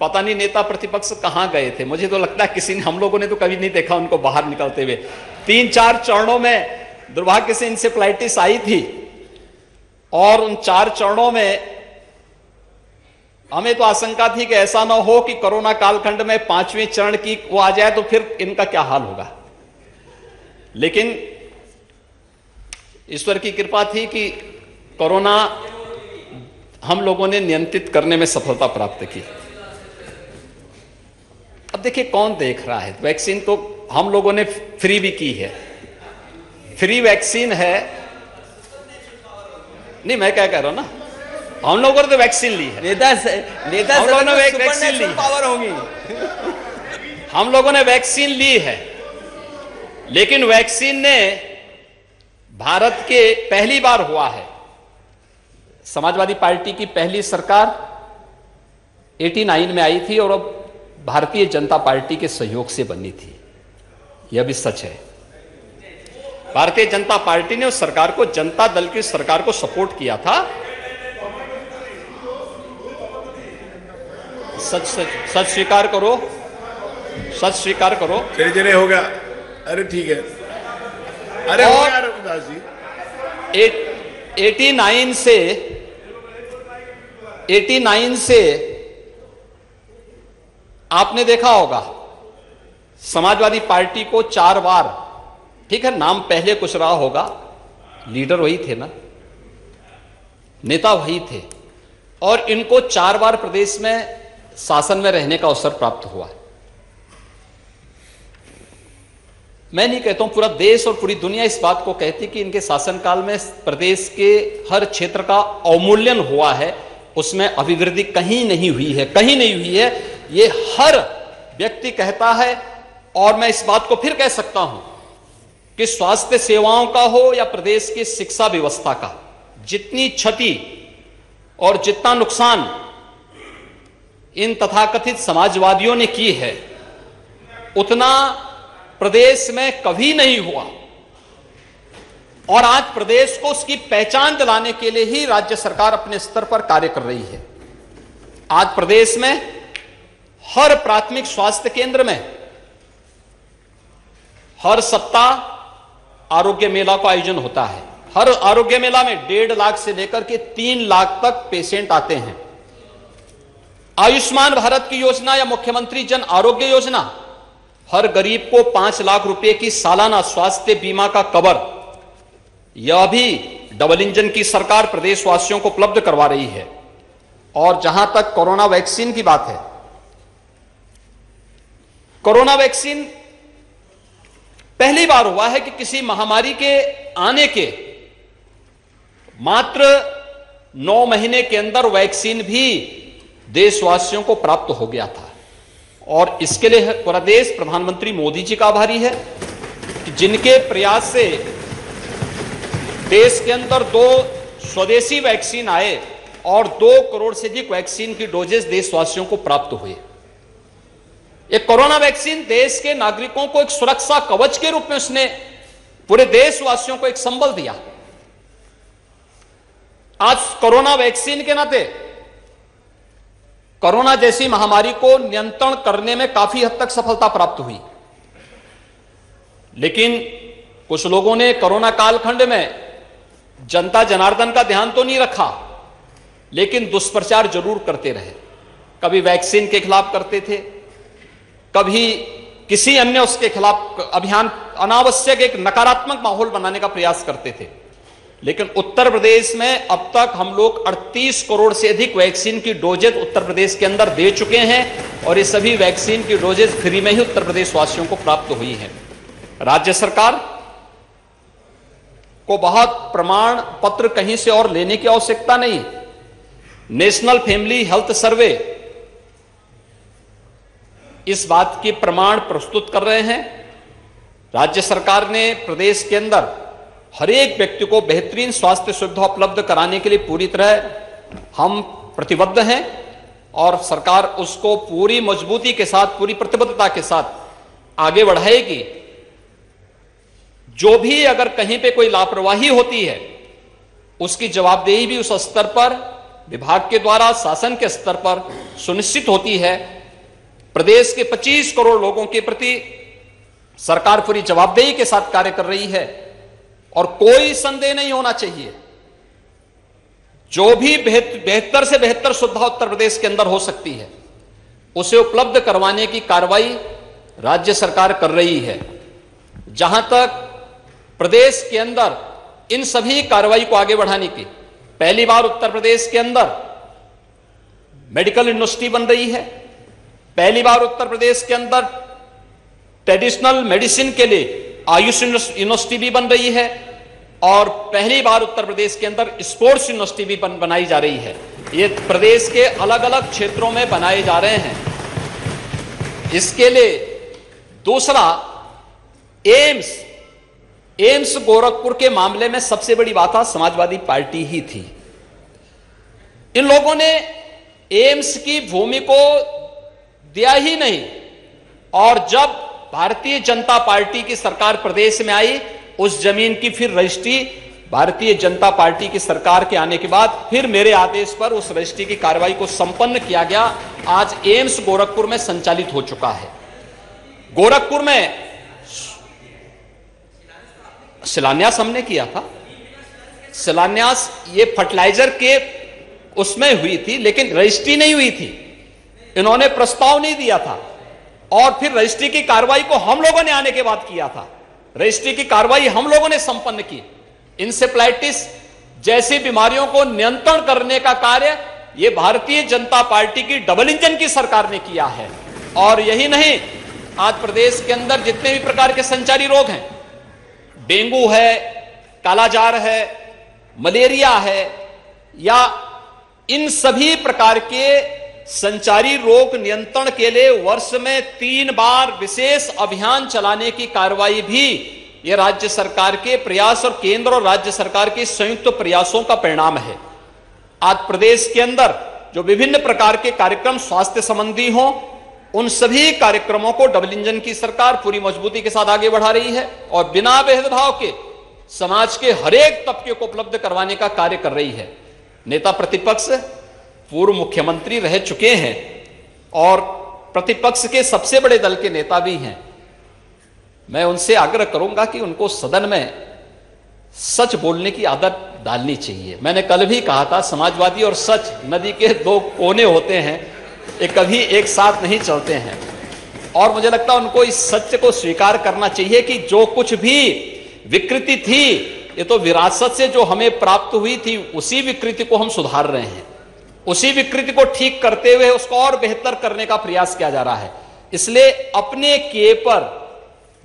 पता नहीं नेता प्रतिपक्ष कहां गए थे, मुझे तो लगता है किसी ने, हम लोगों ने तो कभी नहीं देखा उनको बाहर निकलते हुए। 3-4 चरणों में दुर्भाग्य से इंसेफ्लाइटिस आई थी और उन 4 चरणों में हमें तो आशंका थी कि ऐसा ना हो कि कोरोना कालखंड में 5वें चरण की वो आ जाए तो फिर इनका क्या हाल होगा। लेकिन ईश्वर की कृपा थी कि कोरोना हम लोगों ने नियंत्रित करने में सफलता प्राप्त की। अब देखिए कौन देख रहा है, वैक्सीन तो हम लोगों ने फ्री भी की है, फ्री वैक्सीन है। नहीं, मैं क्या कह रहा हूं ना, हम लोगों ने तो वैक्सीन ली है, नेता हम लोगों ने वैक्सीन ली, पावर होगी, हम लोगों ने वैक्सीन ली है। लेकिन वैक्सीन ने भारत के पहली बार हुआ है, समाजवादी पार्टी की पहली सरकार 89 में आई थी और अब भारतीय जनता पार्टी के सहयोग से बनी थी। यह भी सच है। भारतीय जनता पार्टी ने उस सरकार को, जनता दल की सरकार को सपोर्ट किया था। सच स्वीकार करो, सच स्वीकार करो। चले हो गया, अरे ठीक है, अरे हो गया रघुदास जी। 89 से आपने देखा होगा समाजवादी पार्टी को 4 बार, ठीक है नाम पहले कुछ रहा होगा, लीडर वही थे ना, नेता वही थे, और इनको 4 बार प्रदेश में शासन में रहने का अवसर प्राप्त हुआ है। मैं नहीं कहता हूं, पूरा देश और पूरी दुनिया इस बात को कहती कि इनके शासनकाल में प्रदेश के हर क्षेत्र का अवमूल्यन हुआ है, उसमें अभिवृद्धि कहीं नहीं हुई है, कहीं नहीं हुई है। ये हर व्यक्ति कहता है। और मैं इस बात को फिर कह सकता हूं कि स्वास्थ्य सेवाओं का हो या प्रदेश की शिक्षा व्यवस्था का, जितनी क्षति और जितना नुकसान इन तथाकथित समाजवादियों ने की है, उतना प्रदेश में कभी नहीं हुआ। और आज प्रदेश को उसकी पहचान दिलाने के लिए ही राज्य सरकार अपने स्तर पर कार्य कर रही है। आज प्रदेश में हर प्राथमिक स्वास्थ्य केंद्र में हर सप्ताह आरोग्य मेला का आयोजन होता है। हर आरोग्य मेला में 1.5 लाख से लेकर के 3 लाख तक पेशेंट आते हैं। आयुष्मान भारत की योजना या मुख्यमंत्री जन आरोग्य योजना हर गरीब को 5 लाख रुपए की सालाना स्वास्थ्य बीमा का कवर, यह भी डबल इंजन की सरकार प्रदेशवासियों को उपलब्ध करवा रही है। और जहां तक कोरोना वैक्सीन की बात है, कोरोना वैक्सीन पहली बार हुआ है कि किसी महामारी के आने के मात्र 9 महीने के अंदर वैक्सीन भी देशवासियों को प्राप्त हो गया था। और इसके लिए पूरा देश प्रधानमंत्री मोदी जी का आभारी है कि जिनके प्रयास से देश के अंदर 2 स्वदेशी वैक्सीन आए और 2 करोड़ से अधिक वैक्सीन की डोजेस देशवासियों को प्राप्त हुए। एक कोरोना वैक्सीन देश के नागरिकों को एक सुरक्षा कवच के रूप में उसने पूरे देशवासियों को एक संबल दिया। आज कोरोना वैक्सीन के नाते कोरोना जैसी महामारी को नियंत्रण करने में काफी हद तक सफलता प्राप्त हुई। लेकिन कुछ लोगों ने कोरोना कालखंड में जनता जनार्दन का ध्यान तो नहीं रखा, लेकिन दुष्प्रचार जरूर करते रहे। कभी वैक्सीन के खिलाफ करते थे, कभी किसी अन्य उसके खिलाफ अभियान, अनावश्यक एक नकारात्मक माहौल बनाने का प्रयास करते थे। लेकिन उत्तर प्रदेश में अब तक हम लोग 38 करोड़ से अधिक वैक्सीन की डोजेज उत्तर प्रदेश के अंदर दे चुके हैं और ये सभी वैक्सीन की डोजेज फ्री में ही उत्तर प्रदेश वासियों को प्राप्त हुई है। राज्य सरकार को बहुत प्रमाण पत्र कहीं से और लेने की आवश्यकता नहीं। नेशनल फैमिली हेल्थ सर्वे इस बात के प्रमाण प्रस्तुत कर रहे हैं। राज्य सरकार ने प्रदेश के अंदर हर एक व्यक्ति को बेहतरीन स्वास्थ्य सुविधा उपलब्ध कराने के लिए पूरी तरह हम प्रतिबद्ध हैं और सरकार उसको पूरी मजबूती के साथ, पूरी प्रतिबद्धता के साथ आगे बढ़ाएगी। जो भी अगर कहीं पे कोई लापरवाही होती है, उसकी जवाबदेही भी उस स्तर पर विभाग के द्वारा, शासन के स्तर पर सुनिश्चित होती है। प्रदेश के 25 करोड़ लोगों के प्रति सरकार पूरी जवाबदेही के साथ कार्य कर रही है और कोई संदेह नहीं होना चाहिए। जो भी बेहतर से बेहतर सुविधा उत्तर प्रदेश के अंदर हो सकती है, उसे उपलब्ध करवाने की कार्रवाई राज्य सरकार कर रही है। जहां तक प्रदेश के अंदर इन सभी कार्रवाई को आगे बढ़ाने की, पहली बार उत्तर प्रदेश के अंदर मेडिकल यूनिवर्सिटी बन रही है। पहली बार उत्तर प्रदेश के अंदर ट्रेडिशनल मेडिसिन के लिए आयुष यूनिवर्सिटी भी बन रही है और पहली बार उत्तर प्रदेश के अंदर स्पोर्ट्स यूनिवर्सिटी भी बनाई जा रही है। ये प्रदेश के अलग अलग क्षेत्रों में बनाए जा रहे हैं। इसके लिए दूसरा, एम्स गोरखपुर के मामले में सबसे बड़ी बात समाजवादी पार्टी ही थी। इन लोगों ने एम्स की भूमि को दिया ही नहीं और जब भारतीय जनता पार्टी की सरकार प्रदेश में आई, उस जमीन की फिर रजिस्ट्री भारतीय जनता पार्टी की सरकार के आने के बाद फिर मेरे आदेश पर उस रजिस्ट्री की कार्रवाई को संपन्न किया गया। आज एम्स गोरखपुर में संचालित हो चुका है। गोरखपुर में शिलान्यास हमने किया था। शिलान्यास ये फर्टिलाइजर के उसमें हुई थी, लेकिन रजिस्ट्री नहीं हुई थी। इन्होंने प्रस्ताव नहीं दिया था और फिर रजिस्ट्री की कार्रवाई को हम लोगों ने आने के बाद किया था। रजिस्ट्री की कार्रवाई हम लोगों ने संपन्न की। इंसेफ्लाइटिस जैसी बीमारियों को नियंत्रण करने का कार्य ये भारतीय जनता पार्टी की डबल इंजन की सरकार ने किया है। और यही नहीं, आज प्रदेश के अंदर जितने भी प्रकार के संचारी रोग हैं, डेंगू है, कालाजार है, मलेरिया है, या इन सभी प्रकार के संचारी रोग नियंत्रण के लिए वर्ष में 3 बार विशेष अभियान चलाने की कार्रवाई भी ये राज्य सरकार के प्रयास और केंद्र और राज्य सरकार के संयुक्त प्रयासों का परिणाम है। आज प्रदेश के अंदर जो विभिन्न प्रकार के कार्यक्रम स्वास्थ्य संबंधी हों, उन सभी कार्यक्रमों को डबल इंजन की सरकार पूरी मजबूती के साथ आगे बढ़ा रही है और बिना भेदभाव के समाज के हरेक तबके को उपलब्ध करवाने का कार्य कर रही है। नेता प्रतिपक्ष पूर्व मुख्यमंत्री रह चुके हैं और प्रतिपक्ष के सबसे बड़े दल के नेता भी हैं। मैं उनसे आग्रह करूंगा कि उनको सदन में सच बोलने की आदत डालनी चाहिए। मैंने कल भी कहा था, समाजवादी और सच नदी के 2 कोने होते हैं, ये कभी एक साथ नहीं चलते हैं। और मुझे लगता है उनको इस सत्य को स्वीकार करना चाहिए कि जो कुछ भी विकृति थी, ये तो विरासत से जो हमें प्राप्त हुई थी, उसी विकृति को हम सुधार रहे हैं, उसी विकृति को ठीक करते हुए उसको और बेहतर करने का प्रयास किया जा रहा है। इसलिए अपने किए पर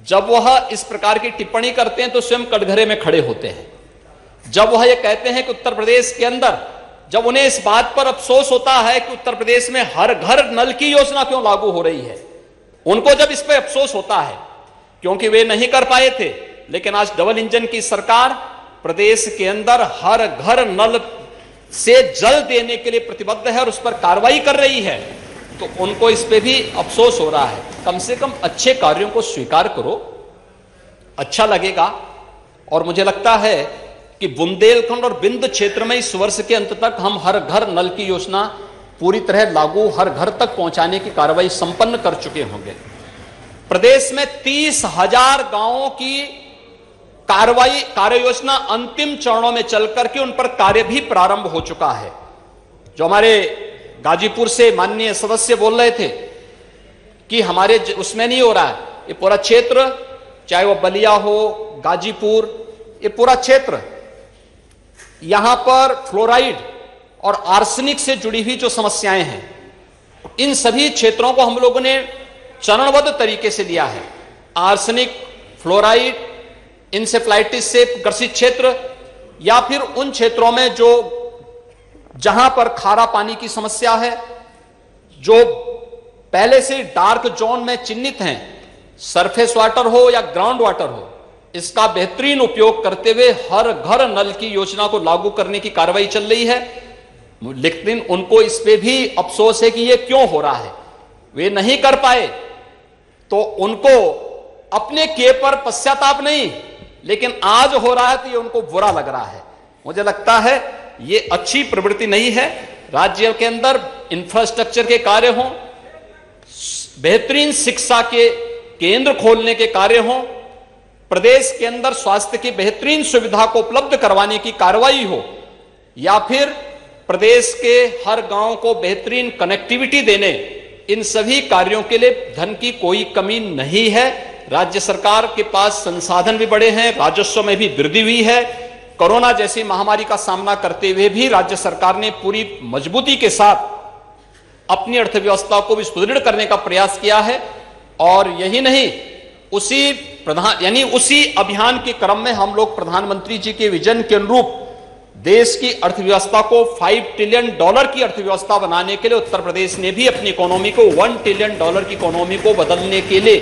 जब वह इस प्रकार की टिप्पणी करते हैं तो स्वयं कटघरे में खड़े होते हैं। जब वह ये कहते हैं कि उत्तर प्रदेश के अंदर, जब उन्हें इस बात पर अफसोस होता है कि उत्तर प्रदेश में हर घर नल की योजना क्यों लागू हो रही है, उनको जब इस पर अफसोस होता है क्योंकि वे नहीं कर पाए थे, लेकिन आज डबल इंजन की सरकार प्रदेश के अंदर हर घर नल से जल देने के लिए प्रतिबद्ध है और उस पर कार्रवाई कर रही है, तो उनको इस पे भी अफसोस हो रहा है। कम से कम अच्छे कार्यों को स्वीकार करो, अच्छा लगेगा। और मुझे लगता है कि बुंदेलखंड और बिंद क्षेत्र में इस वर्ष के अंत तक हम हर घर नल की योजना पूरी तरह लागू, हर घर तक पहुंचाने की कार्रवाई संपन्न कर चुके होंगे। प्रदेश में 30,000 गांवों की कार्य योजना अंतिम चरणों में चलकर के उन पर कार्य भी प्रारंभ हो चुका है। जो हमारे गाजीपुर से माननीय सदस्य बोल रहे थे कि हमारे उसमें नहीं हो रहा है, ये पूरा क्षेत्र, चाहे वो बलिया हो, गाजीपुर, ये पूरा क्षेत्र, यहां पर फ्लोराइड और आर्सेनिक से जुड़ी हुई जो समस्याएं हैं, इन सभी क्षेत्रों को हम लोगों ने चरणबद्ध तरीके से लिया है। आर्सेनिक, फ्लोराइड, इंसेफ्लाइटिस से ग्रसित क्षेत्र, या फिर उन क्षेत्रों में जो जहां पर खारा पानी की समस्या है, जो पहले से डार्क जोन में चिन्हित हैं, सरफेस वाटर हो या ग्राउंड वाटर हो, इसका बेहतरीन उपयोग करते हुए हर घर नल की योजना को लागू करने की कार्रवाई चल रही है। लेकिन उनको इस पे भी अफसोस है कि ये क्यों हो रहा है, वे नहीं कर पाए, तो उनको अपने किए पर पश्चाताप नहीं, लेकिन आज हो रहा है तो ये उनको बुरा लग रहा है। मुझे लगता है ये अच्छी प्रवृत्ति नहीं है। राज्य के अंदर इंफ्रास्ट्रक्चर के कार्य हों, बेहतरीन शिक्षा के केंद्र खोलने के कार्य हों, प्रदेश के अंदर स्वास्थ्य की बेहतरीन सुविधा को उपलब्ध करवाने की कार्रवाई हो, या फिर प्रदेश के हर गांव को बेहतरीन कनेक्टिविटी देने, इन सभी कार्यों के लिए धन की कोई कमी नहीं है। राज्य सरकार के पास संसाधन भी बड़े हैं, राजस्व में भी वृद्धि हुई है। कोरोना जैसी महामारी का सामना करते हुए भी राज्य सरकार ने पूरी मजबूती के साथ अपनी अर्थव्यवस्था को भी सुदृढ़ करने का प्रयास किया है। और यही नहीं, उसी अभियान के क्रम में हम लोग प्रधानमंत्री जी के विजन के अनुरूप देश की अर्थव्यवस्था को $5 ट्रिलियन की अर्थव्यवस्था बनाने के लिए उत्तर प्रदेश ने भी अपनी इकोनॉमी को $1 ट्रिलियन की इकोनॉमी को बदलने के लिए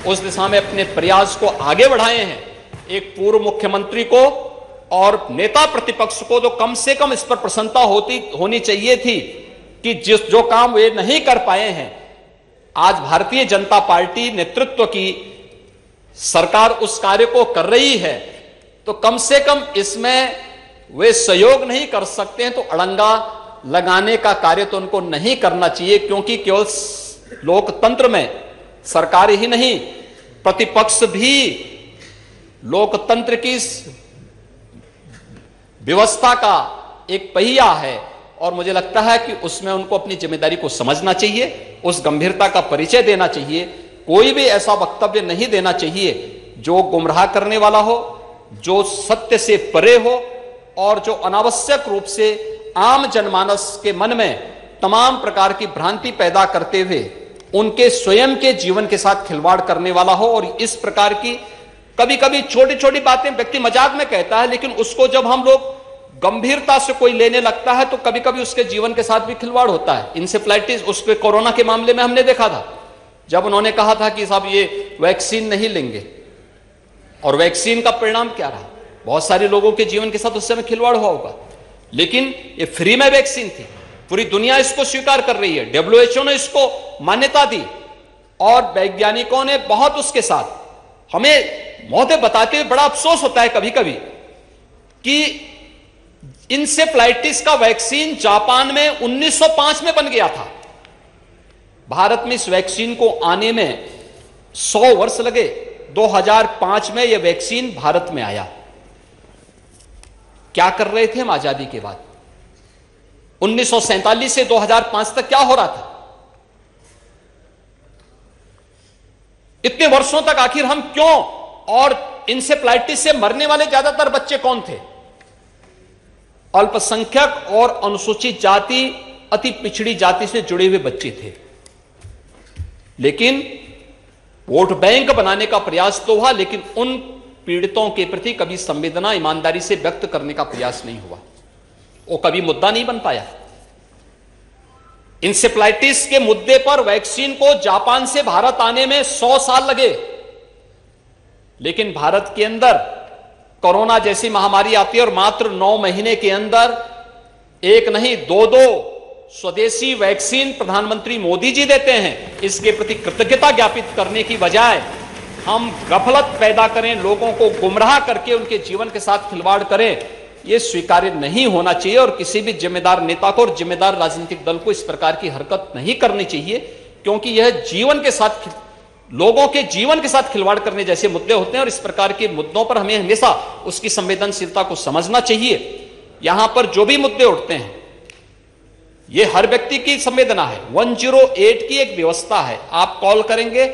उस दिशा में अपने प्रयास को आगे बढ़ाए हैं। एक पूर्व मुख्यमंत्री को और नेता प्रतिपक्ष को तो कम से कम इस पर प्रसन्नता होनी चाहिए थी कि जो काम वे नहीं कर पाए हैं, आज भारतीय जनता पार्टी नेतृत्व की सरकार उस कार्य को कर रही है, तो कम से कम इसमें वे सहयोग नहीं कर सकते हैं तो अड़ंगा लगाने का कार्य तो उनको नहीं करना चाहिए। क्योंकि केवल लोकतंत्र में सरकार ही नहीं, प्रतिपक्ष भी लोकतंत्र की व्यवस्था का एक पहिया है, और मुझे लगता है कि उसमें उनको अपनी जिम्मेदारी को समझना चाहिए, उस गंभीरता का परिचय देना चाहिए। कोई भी ऐसा वक्तव्य नहीं देना चाहिए जो गुमराह करने वाला हो, जो सत्य से परे हो, और जो अनावश्यक रूप से आम जनमानस के मन में तमाम प्रकार की भ्रांति पैदा करते हुए उनके स्वयं के जीवन के साथ खिलवाड़ करने वाला हो। और इस प्रकार की कभी कभी छोटी छोटी बातें व्यक्ति मजाक में कहता है, लेकिन उसको जब हम लोग गंभीरता से कोई लेने लगता है तो कभी कभी उसके जीवन के साथ भी खिलवाड़ होता है। इंसेफ्लाइटिस, उसके कोरोना के मामले में हमने देखा था, जब उन्होंने कहा था कि साहब ये वैक्सीन नहीं लेंगे, और वैक्सीन का परिणाम क्या रहा, बहुत सारे लोगों के जीवन के साथ उस समय खिलवाड़ हुआ होगा। लेकिन ये फ्री में वैक्सीन थी, पूरी दुनिया इसको स्वीकार कर रही है, WHO ने इसको मान्यता दी, और वैज्ञानिकों ने बहुत उसके साथ, हमें महोदय बताते हुए बड़ा अफसोस होता है कभी कभी कि इंसेफ्लाइटिस का वैक्सीन जापान में 1905 में बन गया था। भारत में इस वैक्सीन को आने में 100 वर्ष लगे। 2005 में यह वैक्सीन भारत में आया। क्या कर रहे थे हम आजादी के बाद? 1947 से 2005 तक क्या हो रहा था? इतने वर्षों तक आखिर हम क्यों, और इंसेफ्लाइटिस से मरने वाले ज्यादातर बच्चे कौन थे? अल्पसंख्यक और अनुसूचित जाति, अति पिछड़ी जाति से जुड़े हुए बच्चे थे। लेकिन वोट बैंक बनाने का प्रयास तो हुआ, लेकिन उन पीड़ितों के प्रति कभी संवेदना ईमानदारी से व्यक्त करने का प्रयास नहीं हुआ, वो कभी मुद्दा नहीं बन पाया। इंसेफ्लाइटिस के मुद्दे पर वैक्सीन को जापान से भारत आने में 100 साल लगे, लेकिन भारत के अंदर कोरोना जैसी महामारी आती है और मात्र 9 महीने के अंदर एक नहीं 2 स्वदेशी वैक्सीन प्रधानमंत्री मोदी जी देते हैं। इसके प्रति कृतज्ञता ज्ञापित करने की बजाय हम गफलत पैदा करें, लोगों को गुमराह करके उनके जीवन के साथ खिलवाड़ करें, यह स्वीकार्य नहीं होना चाहिए। और किसी भी जिम्मेदार नेता को और जिम्मेदार राजनीतिक दल को इस प्रकार की हरकत नहीं करनी चाहिए, क्योंकि यह जीवन के साथ, लोगों के जीवन के साथ खिलवाड़ करने जैसे मुद्दे होते हैं। और इस प्रकार के मुद्दों पर हमें हमेशा उसकी संवेदनशीलता को समझना चाहिए। यहां पर जो भी मुद्दे उठते हैं, यह हर व्यक्ति की संवेदना है। 108 की एक व्यवस्था है, आप कॉल करेंगे,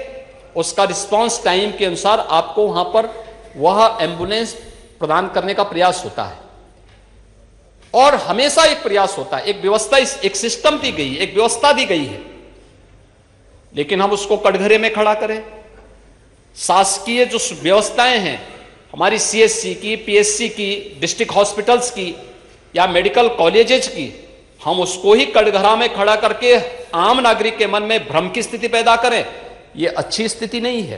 उसका रिस्पांस टाइम के अनुसार आपको वहां पर वह एम्बुलेंस प्रदान करने का प्रयास होता है। और हमेशा एक प्रयास होता है, एक व्यवस्था, एक सिस्टम दी गई है, एक व्यवस्था दी गई है, लेकिन हम उसको कटघरे में खड़ा करें। शासकीय जो व्यवस्थाएं हैं हमारी CSC की, PSC की, डिस्ट्रिक्ट हॉस्पिटल्स की या मेडिकल कॉलेजेस की, हम उसको ही कटघरा में खड़ा करके आम नागरिक के मन में भ्रम की स्थिति पैदा करें, यह अच्छी स्थिति नहीं है।